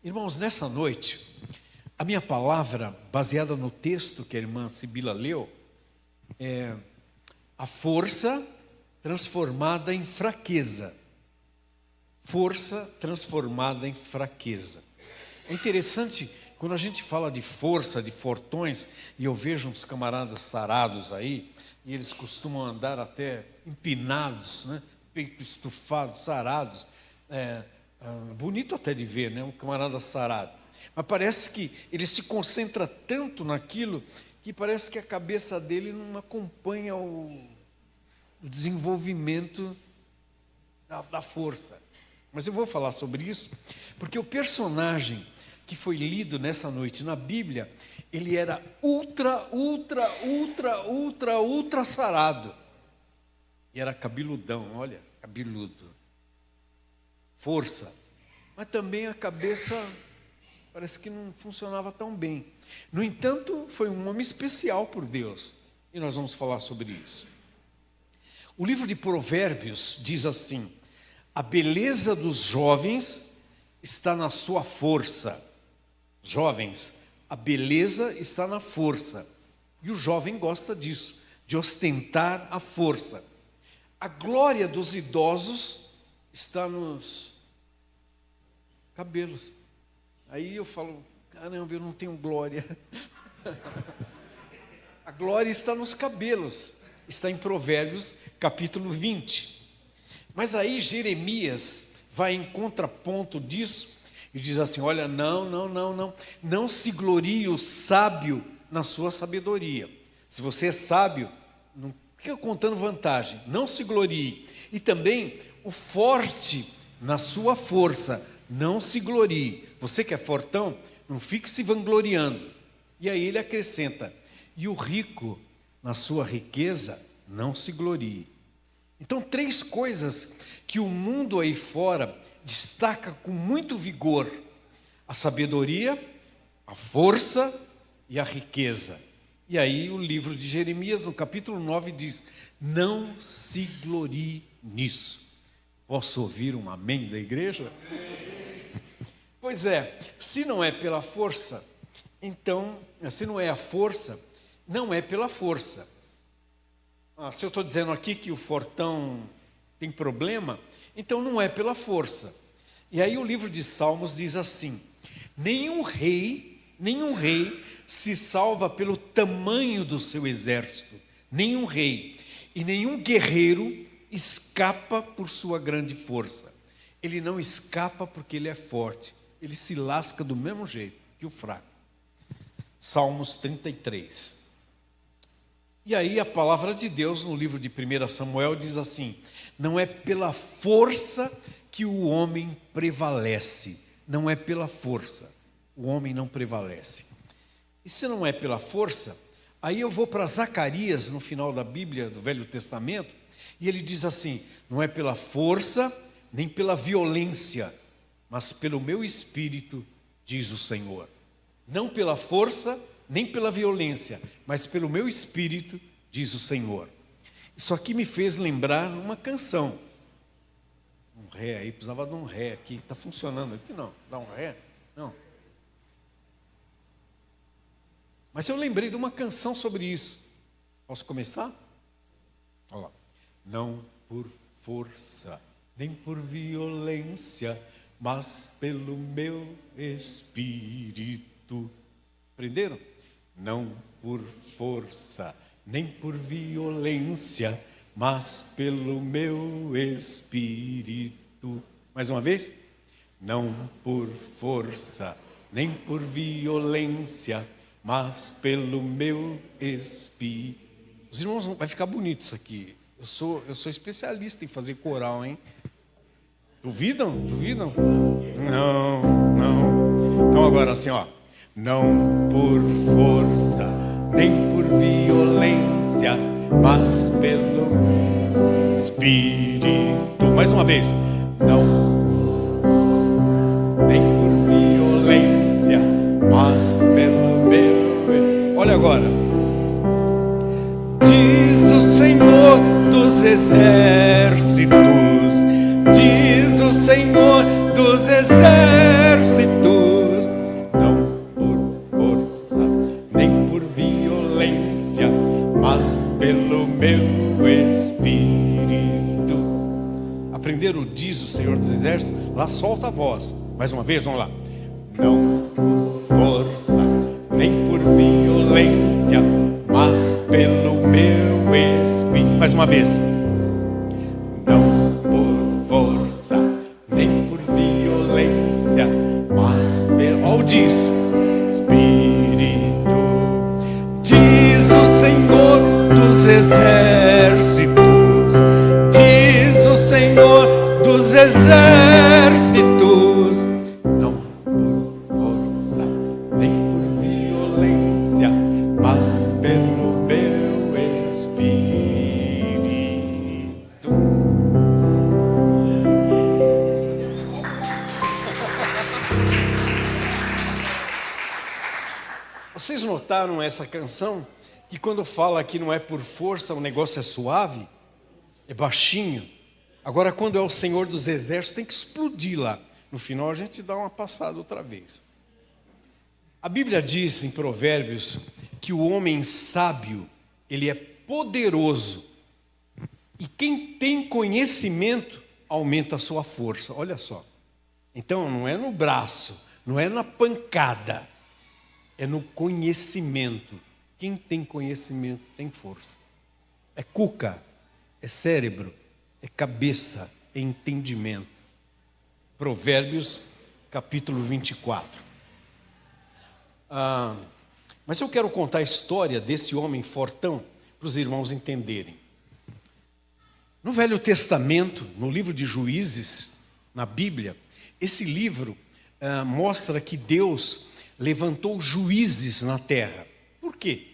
Irmãos, nessa noite, a minha palavra, baseada no texto que a irmã Sibila leu, é a força transformada em fraqueza. Força transformada em fraqueza. É interessante, quando a gente fala de força, de fortões, e eu vejo uns camaradas sarados aí, e eles costumam andar até empinados, né? Peito estufado, sarados, bonito até de ver, né? Um camarada sarado. Mas parece que ele se concentra tanto naquilo que parece que a cabeça dele não acompanha o desenvolvimento da força. Mas eu vou falar sobre isso, porque o personagem que foi lido nessa noite na Bíblia, ele era ultra sarado. E era cabeludão, olha, cabeludo. Força. Mas também a cabeça parece que não funcionava tão bem. No entanto, foi um homem especial por Deus. E nós vamos falar sobre isso. O livro de Provérbios diz assim: a beleza dos jovens está na sua força. Jovens, a beleza está na força. E o jovem gosta disso, de ostentar a força. A glória dos idosos está nos cabelos. Aí eu falo, caramba, eu não tenho glória. A glória está nos cabelos. Está em Provérbios, capítulo 20. Mas aí Jeremias vai em contraponto disso e diz assim: olha, não se glorie o sábio na sua sabedoria. Se você é sábio, não fica contando vantagem, não se glorie. E também o forte na sua força, não se glorie. Você que é fortão, não fique se vangloriando. E aí ele acrescenta: e o rico na sua riqueza, não se glorie. Então, 3 coisas que o mundo aí fora destaca com muito vigor: a sabedoria, a força e a riqueza. E aí o livro de Jeremias, no capítulo 9, diz: não se glorie nisso. Posso ouvir um amém da igreja? Pois é, se não é pela força, então, se não é a força, não é pela força. Se eu estou dizendo aqui que o fortão tem problema, então não é pela força. E aí o livro de Salmos diz assim: nenhum rei se salva pelo tamanho do seu exército, nenhum rei e nenhum guerreiro escapa por sua grande força. Ele não escapa porque ele é forte, ele se lasca do mesmo jeito que o fraco. Salmos 33. E aí a palavra de Deus no livro de 1 Samuel diz assim: não é pela força que o homem prevalece. Não é pela força, o homem não prevalece. E se não é pela força, aí eu vou para Zacarias, no final da Bíblia, do Velho Testamento, e ele diz assim: não é pela força, nem pela violência, mas pelo meu espírito, diz o Senhor. Não pela força, nem pela violência, mas pelo meu espírito, diz o Senhor. Isso aqui me fez lembrar uma canção. Um ré aí, precisava de um ré aqui. Está funcionando aqui? Não. Dá um ré? Não. Mas eu lembrei de uma canção sobre isso. Posso começar? Olha lá. Não por força, nem por violência, mas pelo meu espírito. Aprenderam? Não por força, nem por violência, mas pelo meu espírito. Mais uma vez. Não por força, nem por violência, mas pelo meu espírito. Os irmãos, vai ficar bonito isso aqui. Eu sou especialista em fazer coral, hein? Duvidam? Não. Então agora assim, ó. Não por força, nem por violência, mas pelo Espírito. Mais uma vez. Não, nem por violência, mas pelo meu. Olha agora. Diz o Senhor dos exércitos, diz o Senhor dos exércitos. solta a voz. Mais uma vez, vamos lá. Não por força, nem por violência, mas pelo meu Espírito. Mais uma vez. Não por força, nem por violência, mas pelo... Olha o diz. Espírito, diz o Senhor dos exércitos, diz o Senhor dos exércitos, não por força, nem por violência, mas pelo meu Espírito. Vocês notaram essa canção? Que quando fala que não é por força, o negócio é suave, é baixinho. Agora, quando é o Senhor dos Exércitos, tem que explodir lá. No final, a gente dá uma passada outra vez. A Bíblia diz em Provérbios que o homem sábio, ele é poderoso. E quem tem conhecimento, aumenta a sua força. Olha só. Então, não é no braço, não é na pancada, é no conhecimento. Quem tem conhecimento tem força. É cuca, é cérebro, é cabeça, é entendimento. Provérbios, capítulo 24. Mas eu quero contar a história desse homem fortão para os irmãos entenderem. No Velho Testamento, no livro de Juízes, na Bíblia, esse livro mostra que Deus levantou juízes na terra. Por quê?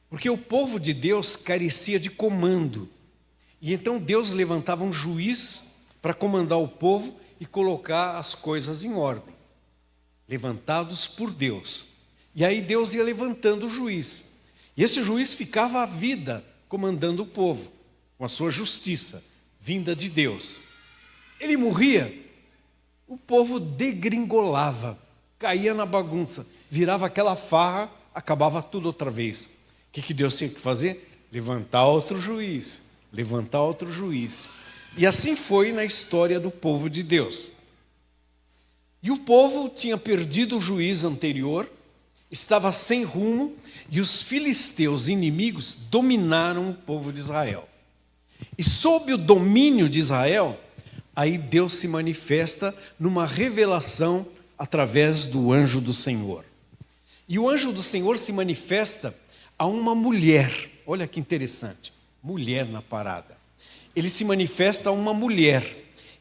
Porque o povo de Deus carecia de comando. E então Deus levantava um juiz para comandar o povo e colocar as coisas em ordem. Levantados por Deus. E aí Deus ia levantando o juiz. E esse juiz ficava a vida comandando o povo, com a sua justiça, vinda de Deus. Ele morria, o povo degringolava, caía na bagunça, virava aquela farra, acabava tudo outra vez. O que Deus tinha que fazer? Levantar outro juiz, levantar outro juiz. E assim foi na história do povo de Deus. E o povo tinha perdido o juiz anterior, estava sem rumo, e os filisteus inimigos dominaram o povo de Israel. E sob o domínio de Israel, aí Deus se manifesta numa revelação através do anjo do Senhor. E o anjo do Senhor se manifesta a uma mulher. Olha que interessante, mulher na parada. Ele se manifesta a uma mulher.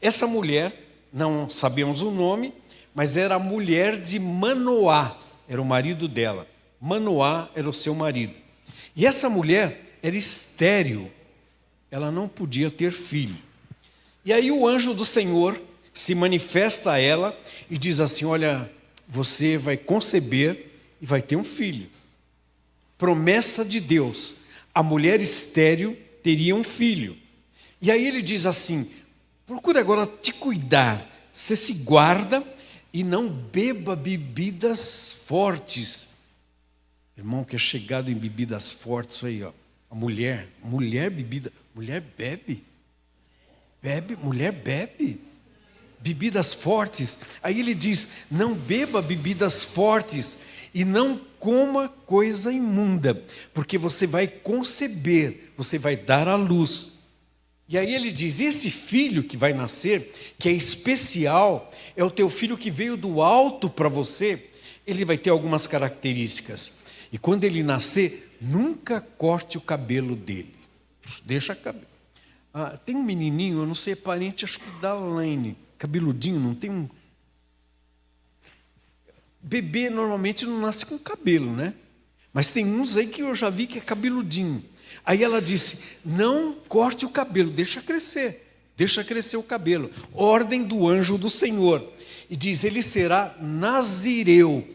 Essa mulher, não sabemos o nome, mas era a mulher de Manoá, era o marido dela. Manoá era o seu marido. E essa mulher era estéril, ela não podia ter filho. E aí o anjo do Senhor se manifesta a ela e diz assim: olha, você vai conceber e vai ter um filho. Promessa de Deus, a mulher estéril teria um filho. E aí ele diz assim: procure agora te cuidar, você se guarda e não beba bebidas fortes. Irmão que é chegado em bebidas fortes, isso aí, ó. A mulher bebida, mulher bebe, mulher bebe bebidas fortes. Aí ele diz: não beba bebidas fortes e não coma coisa imunda, porque você vai conceber, você vai dar à luz. E aí ele diz: esse filho que vai nascer, que é especial, é o teu filho que veio do alto para você. Ele vai ter algumas características. E quando ele nascer, nunca corte o cabelo dele. Deixa cabelo. Tem um menininho, eu não sei, é parente, acho que da Laine, cabeludinho, não tem um... Bebê normalmente não nasce com cabelo, né? Mas tem uns aí que eu já vi que é cabeludinho. Aí ela disse: não corte o cabelo, deixa crescer o cabelo. Ordem do anjo do Senhor. E diz: ele será nazireu.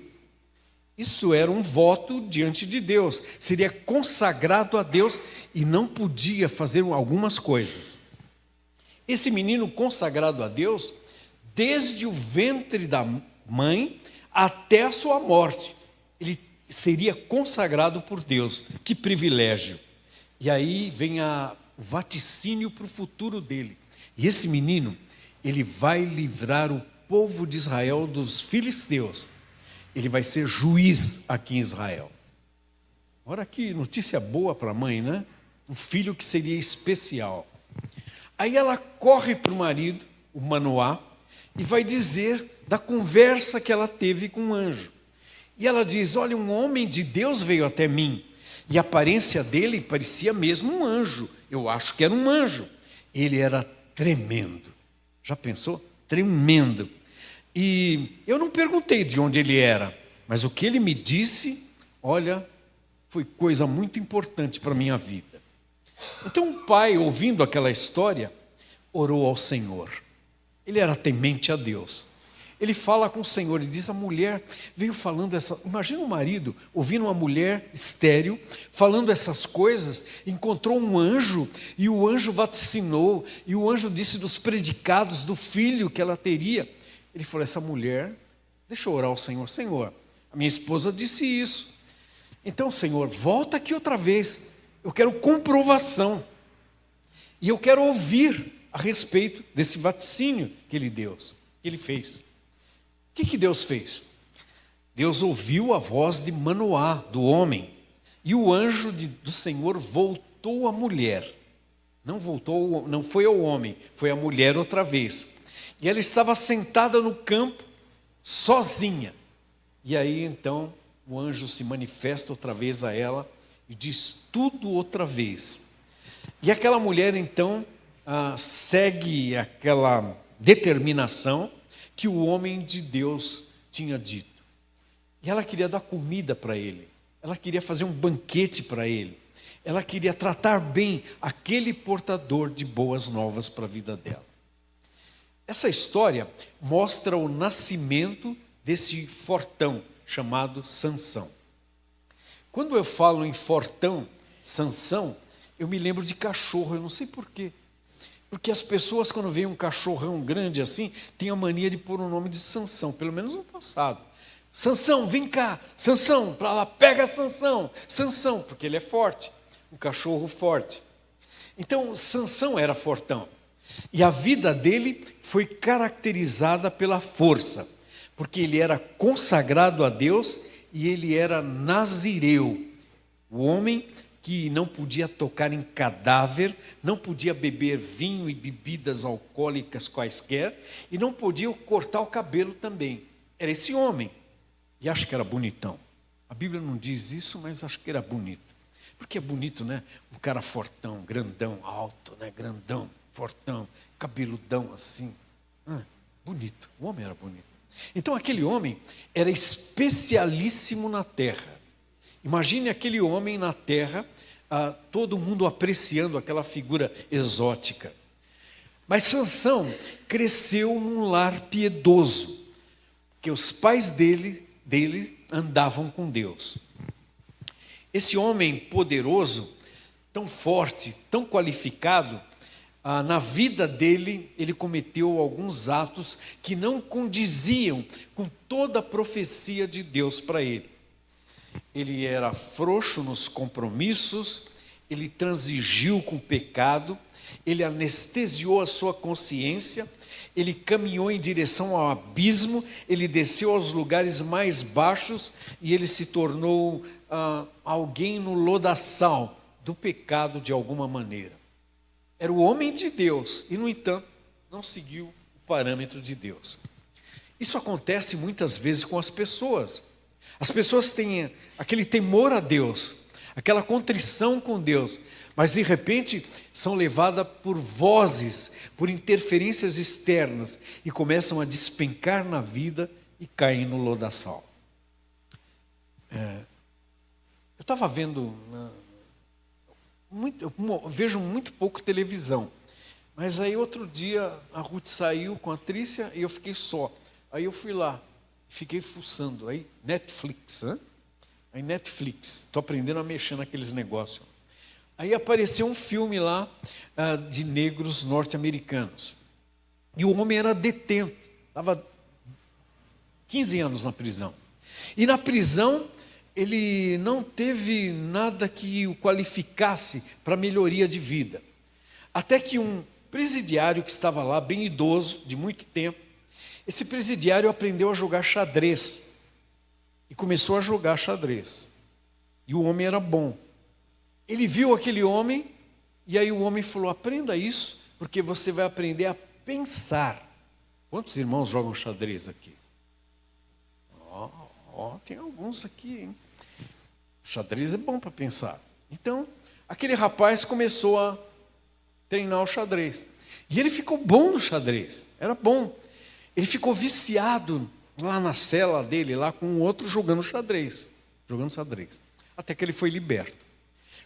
Isso era um voto diante de Deus. Seria consagrado a Deus e não podia fazer algumas coisas. Esse menino consagrado a Deus, desde o ventre da mãe até a sua morte, ele seria consagrado por Deus. Que privilégio! E aí vem o vaticínio para o futuro dele. E esse menino, ele vai livrar o povo de Israel dos filisteus. Ele vai ser juiz aqui em Israel. Olha que notícia boa para a mãe, né? Um filho que seria especial. Aí ela corre para o marido, o Manoá, e vai dizer da conversa que ela teve com o anjo. E ela diz: olha, um homem de Deus veio até mim, e a aparência dele parecia mesmo um anjo. Eu acho que era um anjo. Ele era tremendo. Já pensou? Tremendo. E eu não perguntei de onde ele era, mas o que ele me disse, olha, foi coisa muito importante para a minha vida. Então o pai, ouvindo aquela história, orou ao Senhor. Ele era temente a Deus. Ele fala com o Senhor e diz: a mulher veio falando essa... Imagina um marido ouvindo uma mulher estéril falando essas coisas, encontrou um anjo e o anjo vaticinou, e o anjo disse dos predicados do filho que ela teria. Ele falou: essa mulher, deixa eu orar ao Senhor. Senhor, a minha esposa disse isso. Então, Senhor, volta aqui outra vez. Eu quero comprovação. E eu quero ouvir a respeito desse vaticínio que ele deu, que ele fez. O que Deus fez? Deus ouviu a voz de Manoá, do homem, e o anjo do Senhor voltou à mulher. Não foi ao homem, foi à mulher outra vez. E ela estava sentada no campo, sozinha. E aí então o anjo se manifesta outra vez a ela e diz tudo outra vez. E aquela mulher então segue aquela determinação que o homem de Deus tinha dito. E ela queria dar comida para ele. Ela queria fazer um banquete para ele. Ela queria tratar bem aquele portador de boas novas para a vida dela. Essa história mostra o nascimento desse fortão chamado Sansão. Quando eu falo em fortão, Sansão, eu me lembro de cachorro, eu não sei porquê. Porque as pessoas, quando veem um cachorrão grande assim, têm a mania de pôr o nome de Sansão, pelo menos no passado. Sansão, vem cá, Sansão, para lá, pega Sansão, Sansão, porque ele é forte, um cachorro forte. Então, Sansão era fortão. E a vida dele foi caracterizada pela força, porque ele era consagrado a Deus e ele era nazireu, o homem que não podia tocar em cadáver, não podia beber vinho e bebidas alcoólicas quaisquer, e não podia cortar o cabelo também. Era esse homem. E acho que era bonitão. A Bíblia não diz isso, mas acho que era bonito. Porque é bonito, né? Um cara fortão, grandão, alto, né? Grandão, fortão, cabeludão assim. Bonito. O homem era bonito. Então aquele homem era especialíssimo na terra. Imagine aquele homem na terra, todo mundo apreciando aquela figura exótica. Mas Sansão cresceu num lar piedoso, que os pais dele andavam com Deus. Esse homem poderoso, tão forte, tão qualificado, na vida dele, ele cometeu alguns atos que não condiziam com toda a profecia de Deus para ele. Ele era frouxo nos compromissos, ele transigiu com o pecado, ele anestesiou a sua consciência, ele caminhou em direção ao abismo, ele desceu aos lugares mais baixos e ele se tornou alguém no lodaçal do pecado de alguma maneira. Era o homem de Deus e, no entanto, não seguiu o parâmetro de Deus. Isso acontece muitas vezes com as pessoas. As pessoas têm aquele temor a Deus, aquela contrição com Deus, mas de repente são levadas por vozes, por interferências externas e começam a despencar na vida e caem no lodaçal. Eu estava vendo, eu vejo muito pouco televisão, mas aí outro dia a Ruth saiu com a Trícia e eu fiquei só. Aí eu fui lá, fiquei fuçando, aí Netflix, Aí Netflix, estou aprendendo a mexer naqueles negócios. Aí apareceu um filme lá de negros norte-americanos. E o homem era detento, estava 15 anos na prisão. E na prisão ele não teve nada que o qualificasse para melhoria de vida. Até que um presidiário que estava lá, bem idoso, de muito tempo. Esse presidiário aprendeu a jogar xadrez e começou a jogar xadrez. E o homem era bom. Ele viu aquele homem e aí o homem falou: aprenda isso, porque você vai aprender a pensar. Quantos irmãos jogam xadrez aqui? Tem alguns aqui, hein? Xadrez é bom para pensar. Então, aquele rapaz começou a treinar o xadrez. E ele ficou bom no xadrez, era bom. Ele ficou viciado lá na cela dele, lá com o outro jogando xadrez. Até que ele foi liberto.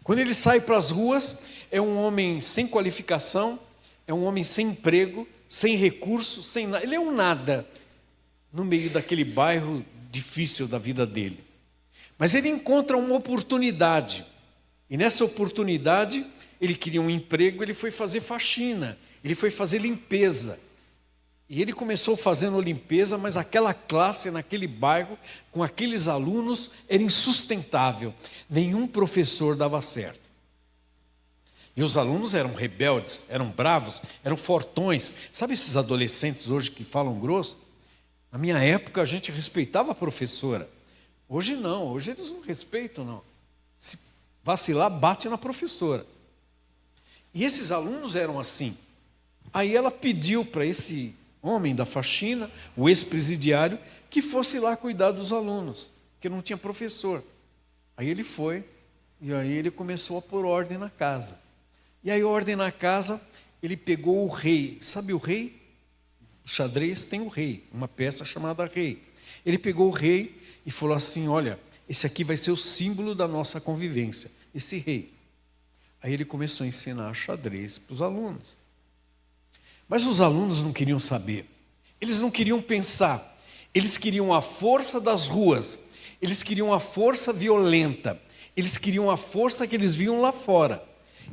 Quando ele sai para as ruas, é um homem sem qualificação, é um homem sem emprego, sem recursos, sem nada. Ele é um nada no meio daquele bairro difícil da vida dele. Mas ele encontra uma oportunidade. E nessa oportunidade, ele queria um emprego, ele foi fazer faxina, ele foi fazer limpeza. E ele começou fazendo limpeza, mas aquela classe naquele bairro, com aqueles alunos, era insustentável. Nenhum professor dava certo. E os alunos eram rebeldes, eram bravos, eram fortões. Sabe esses adolescentes hoje que falam grosso? Na minha época a gente respeitava a professora. Hoje não, hoje eles não respeitam não. Se vacilar, bate na professora. E esses alunos eram assim. Aí ela pediu para esse homem da faxina, o ex-presidiário, que fosse lá cuidar dos alunos, porque não tinha professor. Aí ele foi, e aí ele começou a pôr ordem na casa. E aí, ordem na casa, ele pegou o rei. Sabe o rei? O xadrez tem o rei, uma peça chamada rei. Ele pegou o rei e falou assim: olha, esse aqui vai ser o símbolo da nossa convivência, esse rei. Aí ele começou a ensinar xadrez para os alunos. Mas os alunos não queriam saber, eles não queriam pensar, eles queriam a força das ruas, eles queriam a força violenta, eles queriam a força que eles viam lá fora.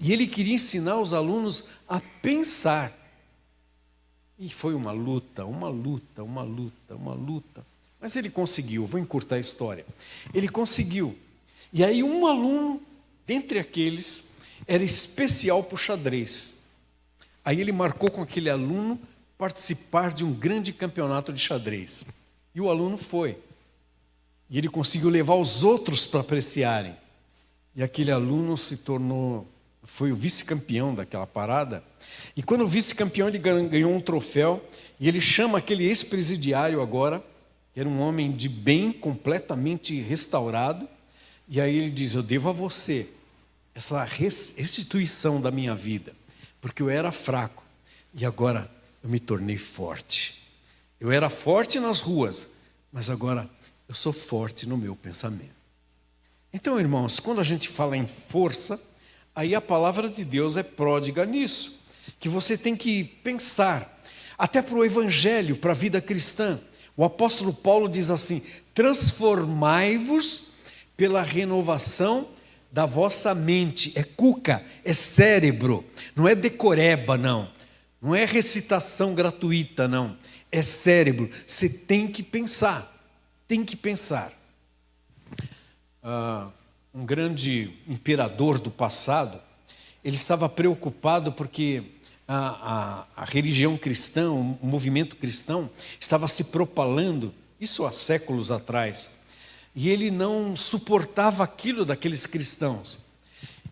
E ele queria ensinar os alunos a pensar. E foi uma luta. Mas ele conseguiu, vou encurtar a história. Ele conseguiu. E aí um aluno, dentre aqueles, era especial para o xadrez. Aí ele marcou com aquele aluno participar de um grande campeonato de xadrez. E o aluno foi. E ele conseguiu levar os outros para apreciarem. E aquele aluno foi o vice-campeão daquela parada. E quando o vice-campeão, ele ganhou um troféu, e ele chama aquele ex-presidiário agora, que era um homem de bem, completamente restaurado, e aí ele diz: eu devo a você essa restituição da minha vida, porque eu era fraco, e agora eu me tornei forte. Eu era forte nas ruas, mas agora eu sou forte no meu pensamento. Então, irmãos, quando a gente fala em força, aí a palavra de Deus é pródiga nisso, que você tem que pensar, até para o evangelho, para a vida cristã. O apóstolo Paulo diz assim: transformai-vos pela renovação da vossa mente. É cuca, é cérebro, não é decoreba não é recitação gratuita não, é cérebro. Você tem que pensar, um grande imperador do passado, ele estava preocupado porque a religião cristã, o movimento cristão, estava se propalando, isso há séculos atrás, e ele não suportava aquilo daqueles cristãos.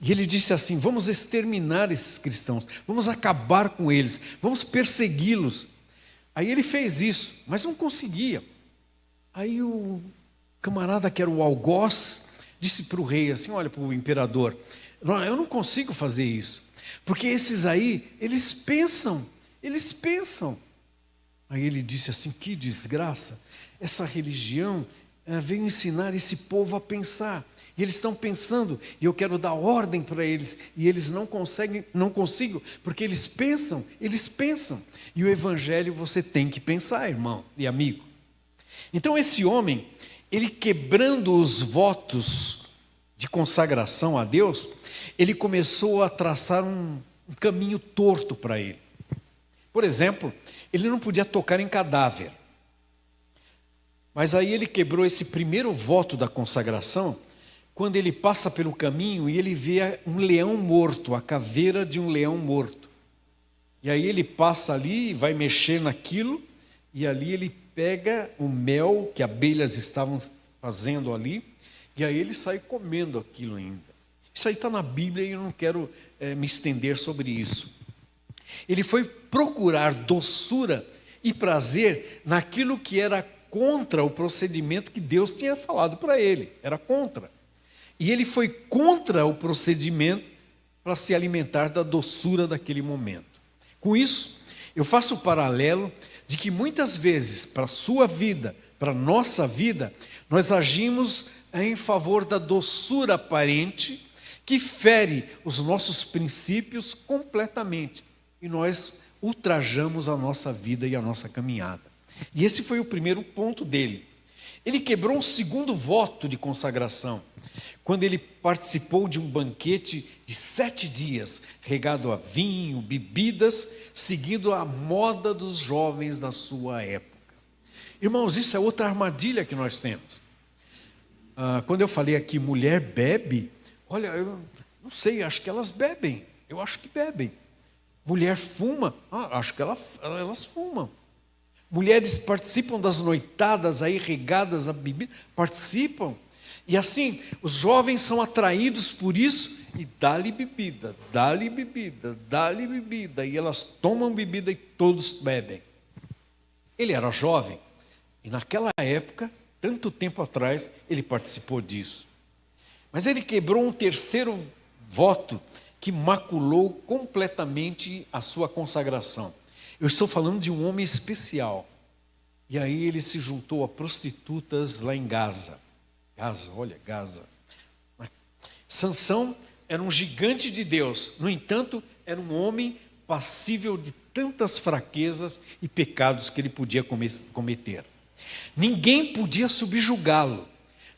E ele disse assim: vamos exterminar esses cristãos, vamos acabar com eles, vamos persegui-los. Aí ele fez isso, mas não conseguia. Aí o camarada que era o algoz disse para o rei assim, olha, para o imperador, eu não consigo fazer isso, porque esses aí, eles pensam. Aí ele disse assim, que desgraça, essa religião veio ensinar esse povo a pensar, e eles estão pensando, e eu quero dar ordem para eles, e eles não consigo, porque eles pensam, e o evangelho você tem que pensar, irmão e amigo. Então esse homem, ele quebrando os votos de consagração a Deus, ele começou a traçar um caminho torto para ele. Por exemplo, ele não podia tocar em cadáver. Mas aí ele quebrou esse primeiro voto da consagração, quando ele passa pelo caminho e ele vê um leão morto, a caveira de um leão morto. E aí ele passa ali e vai mexer naquilo, e ali ele pega o mel que abelhas estavam fazendo ali, e aí ele sai comendo aquilo ainda. Isso aí está na Bíblia e eu não quero me estender sobre isso. Ele foi procurar doçura e prazer naquilo que era contra o procedimento que Deus tinha falado para ele, era contra. E ele foi contra o procedimento para se alimentar da doçura daquele momento. Com isso, eu faço o paralelo de que muitas vezes, para a sua vida, para a nossa vida, nós agimos em favor da doçura aparente, que fere os nossos princípios completamente. E nós ultrajamos a nossa vida e a nossa caminhada. E esse foi o primeiro ponto dele. Ele quebrou um segundo voto de consagração, quando ele participou de um banquete de 7 dias, regado a vinho, bebidas, seguindo a moda dos jovens da sua época. Irmãos, isso é outra armadilha que nós temos. Quando eu falei aqui, mulher bebe, olha, eu não sei, acho que elas bebem, eu acho que bebem. Mulher fuma, acho que elas fumam. Mulheres participam das noitadas aí regadas a bebida, participam. E assim, os jovens são atraídos por isso e dá-lhe bebida, dá-lhe bebida, dá-lhe bebida. E elas tomam bebida e todos bebem. Ele era jovem e naquela época, tanto tempo atrás, ele participou disso. Mas ele quebrou um terceiro voto que maculou completamente a sua consagração. Eu estou falando de um homem especial. E aí ele se juntou a prostitutas lá em Gaza. Gaza. Sansão era um gigante de Deus. No entanto, era um homem passível de tantas fraquezas e pecados que ele podia cometer. Ninguém podia subjugá-lo.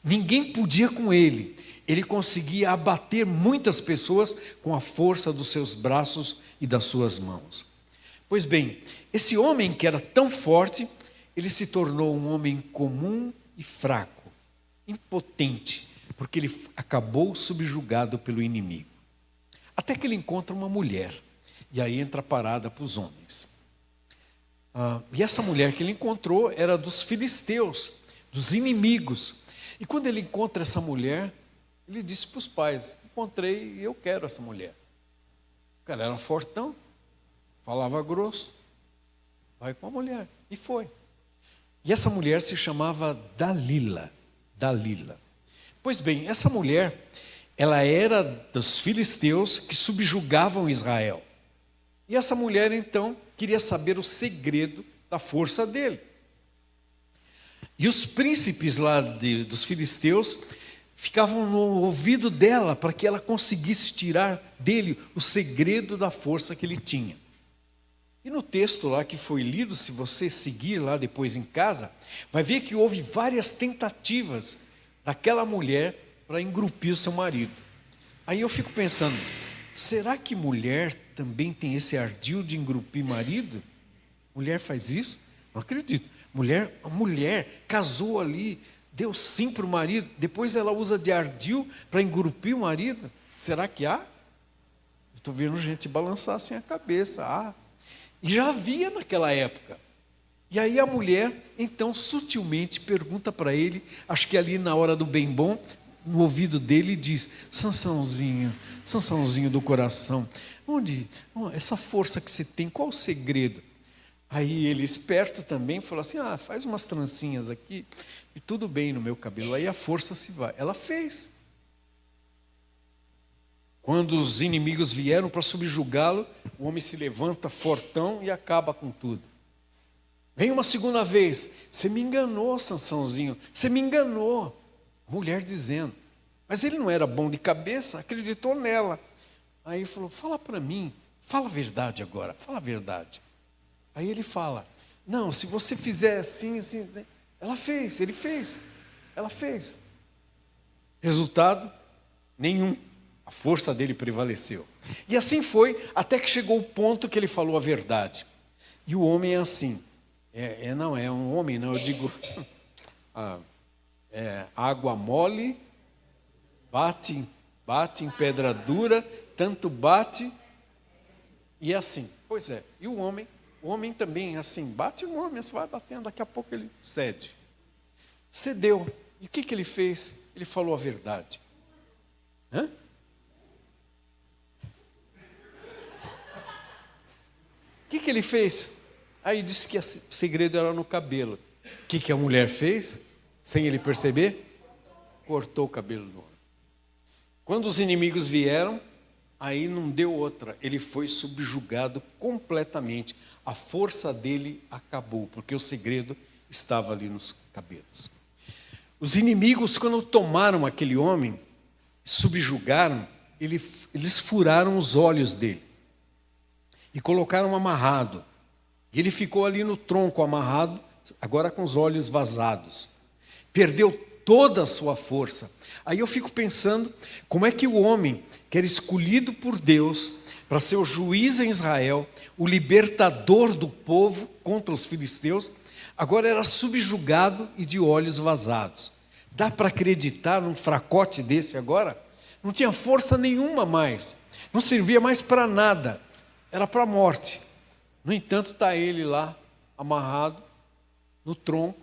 Ninguém podia com ele. Ele conseguia abater muitas pessoas com a força dos seus braços e das suas mãos. Pois bem, esse homem que era tão forte, ele se tornou um homem comum e fraco, impotente, porque ele acabou subjugado pelo inimigo. Até que ele encontra uma mulher, e aí entra a parada para os homens. E essa mulher que ele encontrou era dos filisteus, dos inimigos. E quando ele encontra essa mulher, ele disse para os pais, encontrei e eu quero essa mulher. O cara era fortão, falava grosso, vai com a mulher. E foi. E essa mulher se chamava Dalila. Pois bem, essa mulher, ela era dos filisteus que subjugavam Israel. E essa mulher, então, queria saber o segredo da força dele. E os príncipes lá dos filisteus ficavam no ouvido dela para que ela conseguisse tirar dele o segredo da força que ele tinha. E no texto lá que foi lido, se você seguir lá depois em casa, vai ver que houve várias tentativas daquela mulher para engrupir o seu marido. Aí eu fico pensando, será que mulher também tem esse ardil de engrupir marido? Mulher faz isso? Não acredito. A mulher casou ali, deu sim para o marido, depois ela usa de ardil para engrupir o marido. Será que há? Estou vendo gente balançar assim a cabeça. E já havia naquela época. E aí a mulher, então, sutilmente pergunta para ele, acho que ali na hora do bem bom, no ouvido dele diz, Sansãozinho do coração, essa força que você tem, qual o segredo? Aí ele, esperto também, falou assim, faz umas trancinhas aqui, e tudo bem no meu cabelo, aí a força se vai. Ela fez. Quando os inimigos vieram para subjugá-lo, o homem se levanta fortão e acaba com tudo. Vem uma segunda vez, você me enganou, Sansãozinho, você me enganou. A mulher dizendo, mas ele não era bom de cabeça, acreditou nela. Aí falou, fala para mim, fala a verdade agora, fala a verdade. Aí ele fala, não, se você fizer assim, ele fez. Ela fez. Resultado, nenhum. A força dele prevaleceu. E assim foi, até que chegou o ponto que ele falou a verdade. E o homem é assim. Não é um homem, não, eu digo, água mole, bate em pedra dura, tanto bate E é assim, pois é, e o homem também é assim, bate no homem, você vai batendo, daqui a pouco ele cede. Cedeu. E o que ele fez? Ele falou a verdade. Hã? O que ele fez? Aí disse que o segredo era no cabelo. O que a mulher fez? Sem ele perceber? Cortou o cabelo do homem. Quando os inimigos vieram, aí não deu outra. Ele foi subjugado completamente. A força dele acabou, porque o segredo estava ali nos cabelos. Os inimigos, quando tomaram aquele homem, subjugaram, eles furaram os olhos dele e colocaram amarrado. E ele ficou ali no tronco amarrado, agora com os olhos vazados. Perdeu toda a sua força. Aí eu fico pensando, como é que o homem que era escolhido por Deus para ser o juiz em Israel, o libertador do povo contra os filisteus, agora era subjugado e de olhos vazados. Dá para acreditar num fracote desse agora? Não tinha força nenhuma mais. Não servia mais para nada. Era para a morte. No entanto, está ele lá, amarrado, no tronco.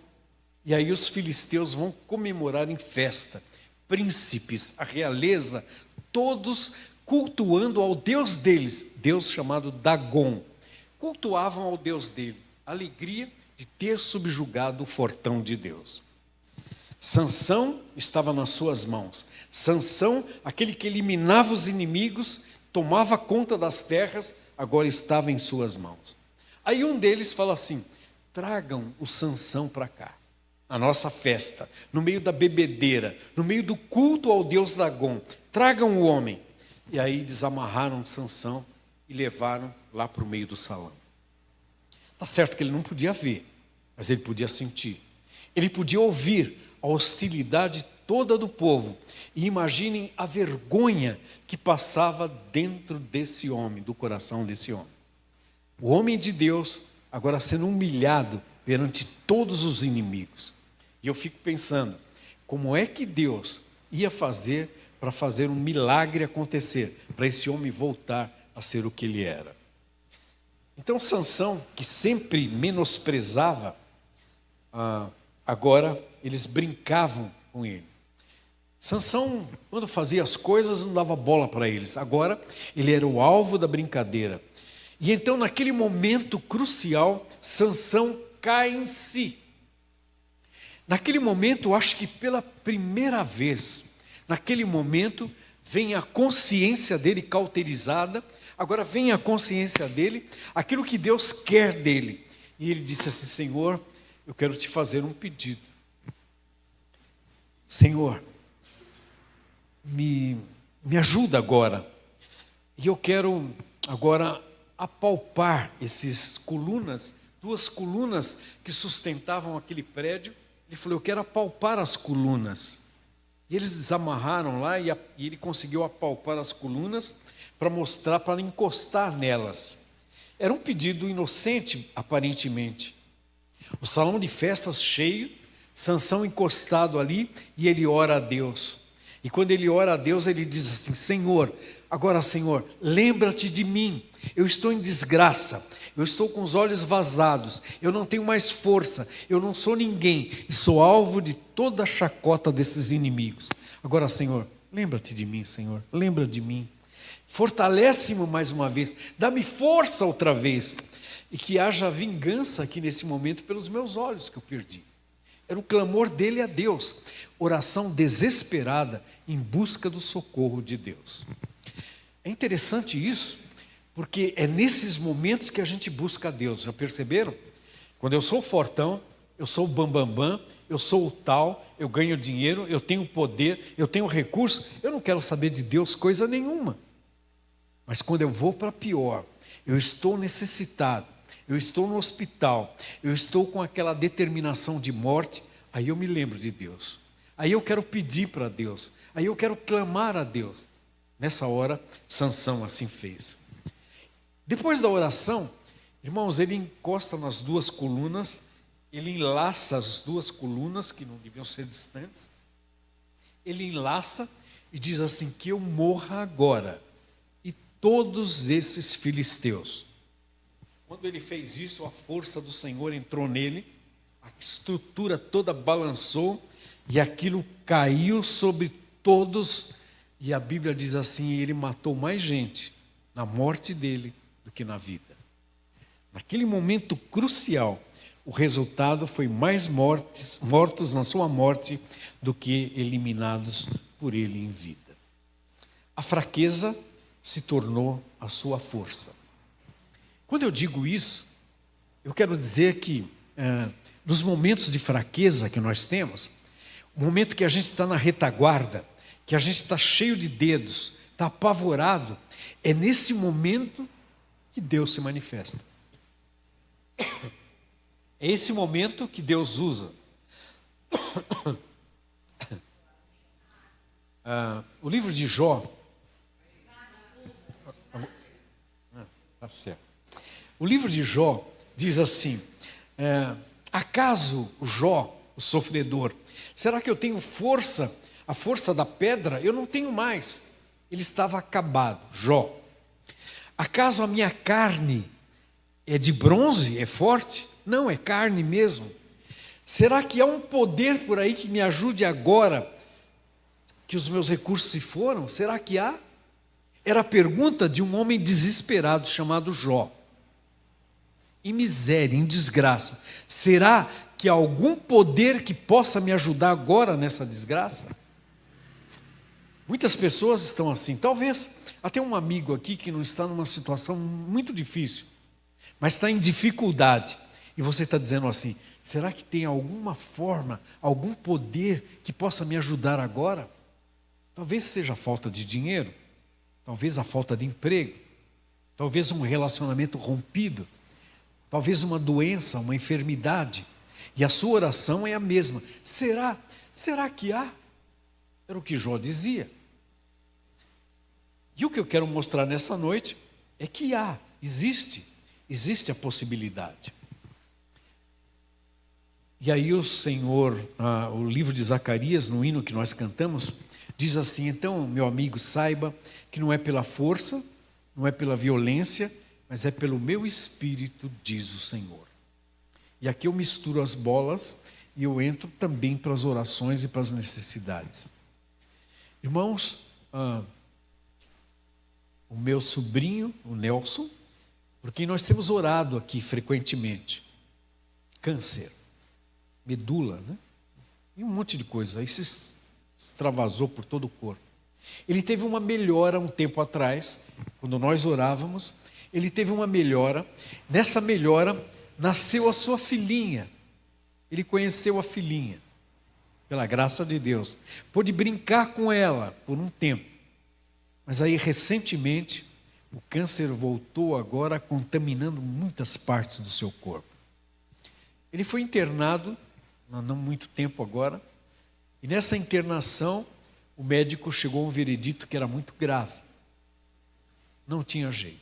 E aí os filisteus vão comemorar em festa. Príncipes, a realeza, todos cultuando ao Deus deles, Deus chamado Dagon. Cultuavam ao Deus deles, a alegria de ter subjugado o fortão de Deus. Sansão estava nas suas mãos. Sansão, aquele que eliminava os inimigos, tomava conta das terras, agora estava em suas mãos. Aí um deles fala assim: tragam o Sansão para cá, na nossa festa, no meio da bebedeira, no meio do culto ao Deus Dagon, tragam o homem. E aí desamarraram Sansão e levaram lá para o meio do salão. Está certo que ele não podia ver, mas ele podia sentir. Ele podia ouvir a hostilidade toda do povo. E imaginem a vergonha que passava dentro desse homem, do coração desse homem. O homem de Deus agora sendo humilhado perante todos os inimigos. E eu fico pensando, como é que Deus ia fazer para fazer um milagre acontecer, para esse homem voltar a ser o que ele era? Então Sansão, que sempre menosprezava, agora eles brincavam com ele. Sansão, quando fazia as coisas, não dava bola para eles. Agora ele era o alvo da brincadeira. E então, naquele momento crucial, Sansão cai em si. Naquele momento, eu acho que pela primeira vez, naquele momento, vem a consciência dele cauterizada. Agora vem a consciência dele, aquilo que Deus quer dele. E ele disse assim: Senhor, eu quero te fazer um pedido. Senhor, me ajuda agora. E eu quero agora apalpar essas colunas, 2 colunas que sustentavam aquele prédio. Ele falou: eu quero apalpar as colunas. E eles desamarraram lá e ele conseguiu apalpar as colunas para mostrar, para encostar nelas. Era um pedido inocente, aparentemente. O salão de festas cheio, Sansão encostado ali, e ele ora a Deus. E quando ele ora a Deus, ele diz assim: Senhor, agora Senhor, lembra-te de mim. Eu estou em desgraça, eu estou com os olhos vazados, eu não tenho mais força, eu não sou ninguém, e sou alvo de toda a chacota desses inimigos. Agora Senhor, lembra-te de mim, Senhor, lembra de mim. Fortalece-me mais uma vez, dá-me força outra vez, e que haja vingança aqui nesse momento pelos meus olhos que eu perdi. Era o clamor dele a Deus, oração desesperada em busca do socorro de Deus. É interessante isso, porque é nesses momentos que a gente busca a Deus, já perceberam? Quando eu sou fortão, eu sou o bambambam, eu sou o tal, eu ganho dinheiro, eu tenho poder, eu tenho recurso, eu não quero saber de Deus coisa nenhuma. Mas quando eu vou para pior, eu estou necessitado, eu estou no hospital, eu estou com aquela determinação de morte, aí eu me lembro de Deus. Aí eu quero pedir para Deus, aí eu quero clamar a Deus. Nessa hora, Sansão assim fez. Depois da oração, irmãos, ele encosta nas 2 colunas, ele enlaça as 2 colunas, que não deviam ser distantes, ele enlaça e diz assim: que eu morra agora, e todos esses filisteus. Quando ele fez isso, a força do Senhor entrou nele, a estrutura toda balançou e aquilo caiu sobre todos. E a Bíblia diz assim: ele matou mais gente na morte dele do que na vida. Naquele momento crucial, o resultado foi mais mortos na sua morte do que eliminados por ele em vida. A fraqueza se tornou a sua força. Quando eu digo isso, eu quero dizer que nos momentos de fraqueza que nós temos, o momento que a gente está na retaguarda, que a gente está cheio de dedos, está apavorado, é nesse momento que Deus se manifesta. É esse momento que Deus usa. O livro de Jó. Tá certo. O livro de Jó diz assim: acaso o Jó, o sofredor, será que eu tenho força, a força da pedra? Eu não tenho mais. Ele estava acabado, Jó. Acaso a minha carne é de bronze, é forte? Não, é carne mesmo. Será que há um poder por aí que me ajude agora que os meus recursos se foram? Será que há? Era a pergunta de um homem desesperado chamado Jó. Em miséria, em desgraça. Será que há algum poder que possa me ajudar agora nessa desgraça? Muitas pessoas estão assim. Talvez até um amigo aqui que não está numa situação muito difícil, mas está em dificuldade. E você está dizendo assim: será que tem alguma forma, algum poder que possa me ajudar agora? Talvez seja a falta de dinheiro, talvez a falta de emprego, talvez um relacionamento rompido, talvez uma doença, uma enfermidade. E a sua oração é a mesma. Será que há? Era o que Jó dizia. E o que eu quero mostrar nessa noite é que existe a possibilidade. E aí o Senhor, o livro de Zacarias, no hino que nós cantamos, diz assim: então, meu amigo, saiba que não é pela força, não é pela violência, mas é pelo meu espírito, diz o Senhor. E aqui eu misturo as bolas e eu entro também para as orações e para as necessidades. Irmãos, o meu sobrinho, o Nelson, por quem nós temos orado aqui frequentemente, câncer, medula, né? E um monte de coisa, aí se extravasou por todo o corpo. Ele teve uma melhora um tempo atrás, quando nós orávamos, ele teve uma melhora. Nessa melhora nasceu a sua filhinha. Ele conheceu a filhinha, pela graça de Deus. Pôde brincar com ela por um tempo. Mas aí recentemente o câncer voltou agora contaminando muitas partes do seu corpo. Ele foi internado, há não muito tempo agora, e nessa internação o médico chegou a um veredito que era muito grave. Não tinha jeito.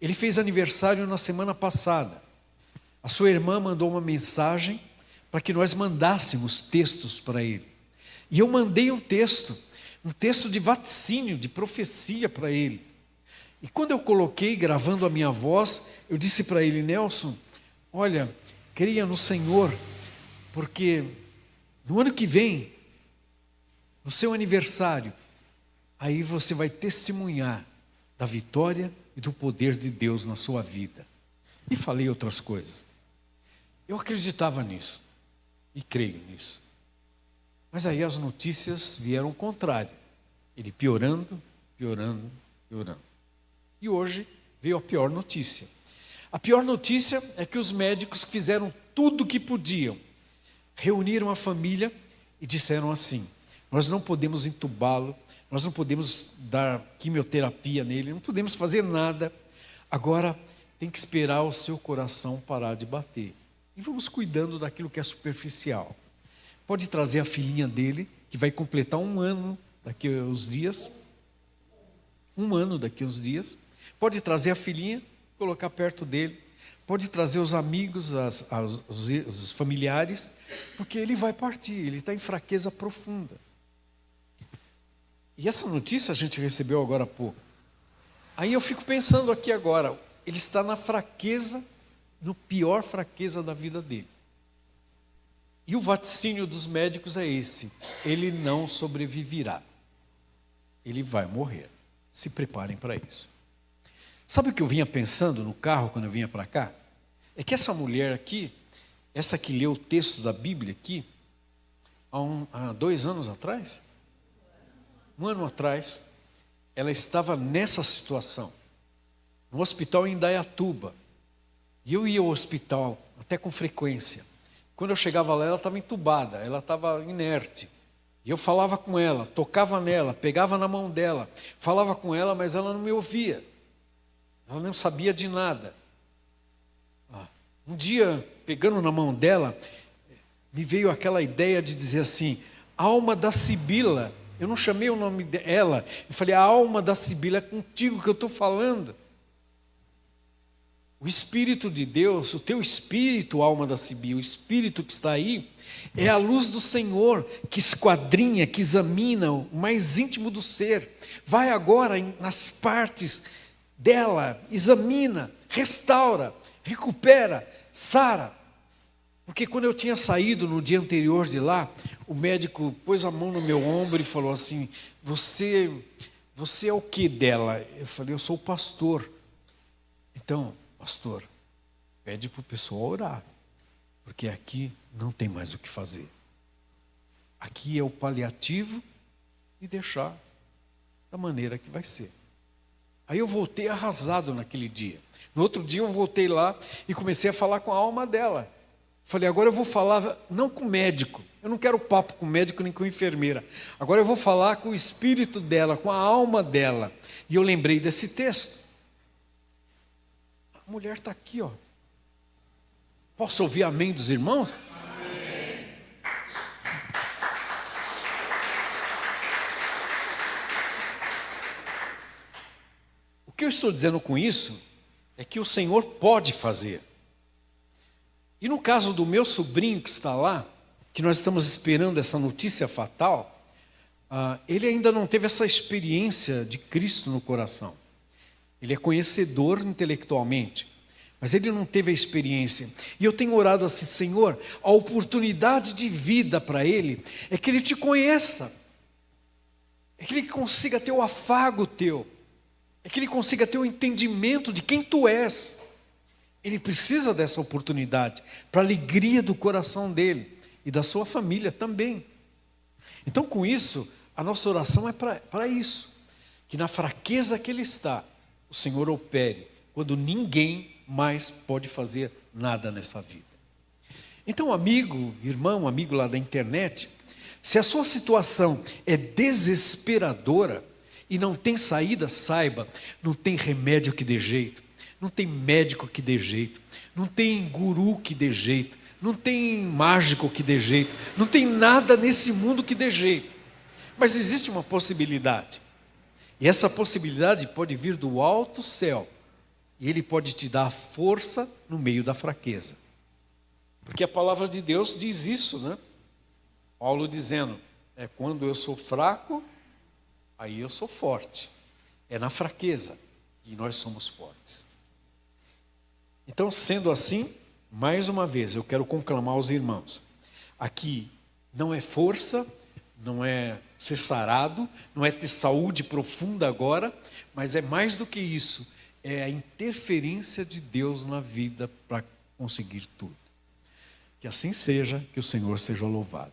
Ele fez aniversário na semana passada. A sua irmã mandou uma mensagem para que nós mandássemos textos para ele. E eu mandei um texto de vaticínio, de profecia para ele. E quando eu coloquei, gravando a minha voz, eu disse para ele: Nelson, olha, creia no Senhor, porque no ano que vem, no seu aniversário, aí você vai testemunhar da vitória e do poder de Deus na sua vida. E falei outras coisas. Eu acreditava nisso e creio nisso. Mas aí as notícias vieram ao contrário. Ele piorando. E hoje veio a pior notícia. A pior notícia é que os médicos fizeram tudo o que podiam. Reuniram a família e disseram assim: nós não podemos entubá-lo, nós não podemos dar quimioterapia nele, não podemos fazer nada. Agora tem que esperar o seu coração parar de bater. E vamos cuidando daquilo que é superficial. Pode trazer a filhinha dele, que vai completar 1 ano daqui a uns dias. 1 ano daqui a uns dias. Pode trazer a filhinha, colocar perto dele. Pode trazer os amigos, os familiares, porque ele vai partir, ele está em fraqueza profunda. E essa notícia a gente recebeu agora há pouco. Aí eu fico pensando aqui agora, ele está na fraqueza, no pior fraqueza da vida dele. E o vaticínio dos médicos é esse: ele não sobreviverá. Ele vai morrer. Se preparem para isso. Sabe o que eu vinha pensando no carro quando eu vinha para cá? É que essa mulher aqui, essa que leu o texto da Bíblia aqui, há 2 anos atrás, 1 ano atrás, ela estava nessa situação, no hospital em Indaiatuba. E eu ia ao hospital até com frequência. Quando eu chegava lá, ela estava entubada, ela estava inerte. E eu falava com ela, tocava nela, pegava na mão dela, falava com ela, mas ela não me ouvia. Ela não sabia de nada. Um dia, pegando na mão dela, me veio aquela ideia de dizer assim: alma da Sibila. Eu não chamei o nome dela, eu falei: a alma da Sibila, é contigo que eu estou falando. O Espírito de Deus, o teu espírito, alma da Sibila, o espírito que está aí, é a luz do Senhor que esquadrinha, que examina o mais íntimo do ser. Vai agora nas partes dela, examina, restaura, recupera, sara. Porque quando eu tinha saído no dia anterior de lá, o médico pôs a mão no meu ombro e falou assim: você é o que dela? Eu falei: eu sou o pastor. Então, pastor, pede para o pessoal orar, porque aqui não tem mais o que fazer. Aqui é o paliativo e deixar da maneira que vai ser. Aí eu voltei arrasado naquele dia. No outro dia eu voltei lá e comecei a falar com a alma dela. Falei: agora eu vou falar não com o médico, eu não quero papo com o médico nem com a enfermeira. Agora eu vou falar com o espírito dela, com a alma dela. E eu lembrei desse texto. A mulher está aqui, ó. Posso ouvir amém dos irmãos? Amém. O que eu estou dizendo com isso é que o Senhor pode fazer. E no caso do meu sobrinho que está lá, que nós estamos esperando essa notícia fatal, ele ainda não teve essa experiência de Cristo no coração. Ele é conhecedor intelectualmente, mas ele não teve a experiência. E eu tenho orado assim: Senhor, a oportunidade de vida para ele é que ele te conheça, é que ele consiga ter o afago teu, é que ele consiga ter o entendimento de quem tu és. Ele precisa dessa oportunidade para a alegria do coração dele e da sua família também. Então, com isso, a nossa oração é para isso, que na fraqueza que ele está, o Senhor opere, quando ninguém mais pode fazer nada nessa vida. Então, amigo, irmão, amigo lá da internet, se a sua situação é desesperadora e não tem saída, saiba, não tem remédio que dê jeito. Não tem médico que dê jeito, não tem guru que dê jeito, não tem mágico que dê jeito, não tem nada nesse mundo que dê jeito. Mas existe uma possibilidade. E essa possibilidade pode vir do alto céu. E ele pode te dar força no meio da fraqueza. Porque a palavra de Deus diz isso, né? Paulo dizendo: é quando eu sou fraco, aí eu sou forte. É na fraqueza que nós somos fortes. Então, sendo assim, mais uma vez, eu quero conclamar aos irmãos. Aqui não é força, não é ser sarado, não é ter saúde profunda agora, mas é mais do que isso. É a interferência de Deus na vida para conseguir tudo. Que assim seja, que o Senhor seja louvado.